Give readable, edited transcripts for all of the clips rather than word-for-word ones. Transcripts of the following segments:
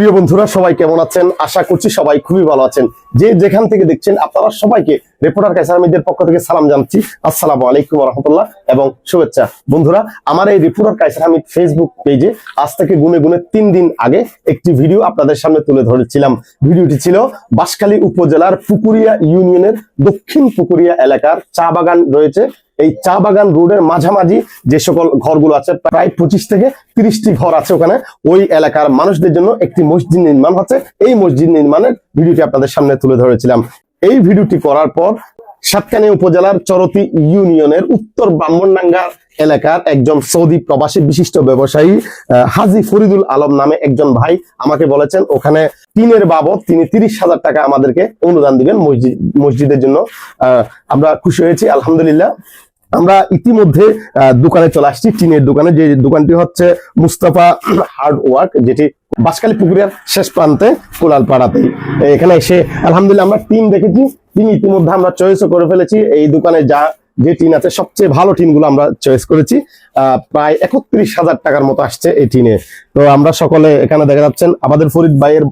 প্রিয় বন্ধুরা সবাই কেমন আছেন? আশা করছি সবাই খুবই ভালো আছেন। যে যেখান থেকে দেখছেন আপনারা সবাইকে রিপোর্টার কায়সার আহমেদের পক্ষ থেকে সালাম জানাচ্ছি। আসসালামু আলাইকুম ওয়া রাহমাতুল্লাহ এবং শুভেচ্ছা। বন্ধুরা, আমার এই রিপোর্টার কায়সার আহমেদ ফেসবুক পেজে আজ থেকে গুনে 3 দিন আগে একটি ভিডিও আপনাদের সামনে তুলে ধরেছিলাম। ভিডিওটি ছিল বাঁশখালী উপজেলার পুকুরিয়া ইউনিয়নের দক্ষিণ পুকুরিয়া এলাকার চা বাগান রয়েছে। এই চা বাগান রোডের মাঝামাঝি যে সকল ঘরগুলো আছে, প্রায় 25 থেকে 30টি ঘর আছে ওখানে। ওই এলাকার মানুষদের জন্য একটি মসজিদ নির্মাণ হচ্ছে। এই মসজিদ নির্মাণের ভিডিওটি আপনাদের সামনে তুলে ধরেছিলাম। এই ভিডিওটি করার পর সাতকানিয়া উপজেলার চরতি ইউনিয়নের উত্তর ব্রাহ্মণডাঙ্গা এলাকার একজন সৌদি প্রবাসী বিশিষ্ট ব্যবসায়ী হাজী ফরিদুল আলম নামে একজন ভাই আমাকে বলেছেন ওখানে টিনের বাবদ তিনি 30,000 টাকা আমাদেরকে অনুদান দিবেন মসজিদের জন্য। আমরা খুশি হয়েছি, আলহামদুলিল্লাহ। আমরা ইতিমধ্যে দোকানে চলে আসছি, টিনের দোকানে। যে দোকানটি হচ্ছে মুস্তাফা হার্ডওয়ার্ক, যেটি বাঁশখালী পুকুরিয়ার শেষ প্রান্তে কোলালপাড়াতে। এখানে এসে আলহামদুলিল্লাহ আমরা টিন দেখেছি। টিন ইতিমধ্যে আমরা চয়েসও করে ফেলেছি। এই দোকানে যে টিন আছে সবচেয়ে ভালো টিন গুলো আমরা চয়েস করেছি। প্রায় 31,000 টাকার মতো আসছে এই টিনে। তো আমরা সকলে এখানে দেখা যাচ্ছেন আমাদের ফরিদ ভাইয়ের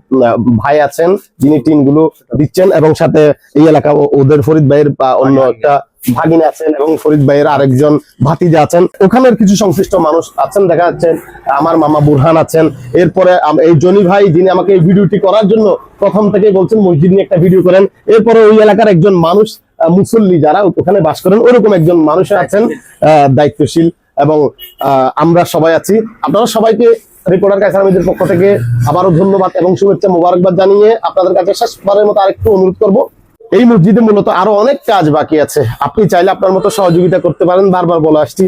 ভাই আছেন যিনি টিন গুলো দিচ্ছেন, এবং সাথে এই এলাকা ওদের ফরিদ ভাইয়ের অন্য একটা ভাগিনা আছেন এবং ফরিদ ভাইয়ের আরেকজন ভাতিজা আছেন। ওখানের কিছু সংশ্লিষ্ট মানুষ আছেন, দেখা যাচ্ছেন আমার মামা বুরহান আছেন। এরপরে এই জনি ভাই যিনি আমাকে এই ভিডিওটি করার জন্য প্রথম থেকেই বলছেন মসজিদ নিয়ে একটা ভিডিও করেন। এরপরে ওই এলাকার একজন মানুষ মুসল্লি যারা ওখানে বাস করেন ওরকম একজন মানুষ আছেন দায়িত্বশীল, এবং আমরা সবাই আছি। আপনারা সবাইকে রিপোর্টার কায়সার আহমেদের পক্ষ থেকে আবারও ধন্যবাদ এবং শুভেচ্ছা মোবারকবাদ জানিয়ে আপনাদের কাছে শেষবারের মতো আরেকটু অনুরোধ করবো, এই মসজিদে মূলত আরো অনেক কাজ বাকি আছে। আপনি চাইলে আপনার মতো সহযোগিতা করতে পারেন। বারবার বলে আসছি,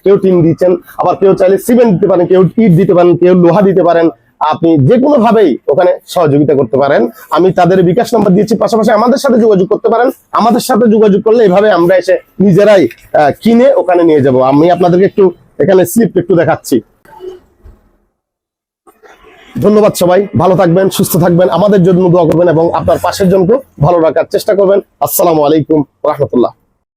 কেউ টিন দিচ্ছেন, আবার কেউ চাইলে সিমেন্ট দিতে পারেন, কেউ ইট দিতে পারেন, কেউ লোহা দিতে পারেন। আপনি যে কোনো ভাবেই ওখানে সহযোগিতা করতে পারেন। আমি তাদের বিকাশ নাম্বার দিয়েছি, পাশাপাশি আমাদের সাথে যোগাযোগ করতে পারেন। আমাদের সাথে যোগাযোগ করলে এইভাবে আমরা এসে নিজেরাই কিনে ওখানে নিয়ে যাব। আমি আপনাদেরকে একটু এখানে স্লিপ একটু দেখাচ্ছি। ধন্যবাদ। সবাই ভালো থাকবেন, সুস্থ থাকবেন, আমাদের জন্য দোয়া করবেন এবং আপনার পাশের জনকে ভালো রাখার চেষ্টা করবেন। আসসালামু আলাইকুম ওয়া রাহমাতুল্লাহ।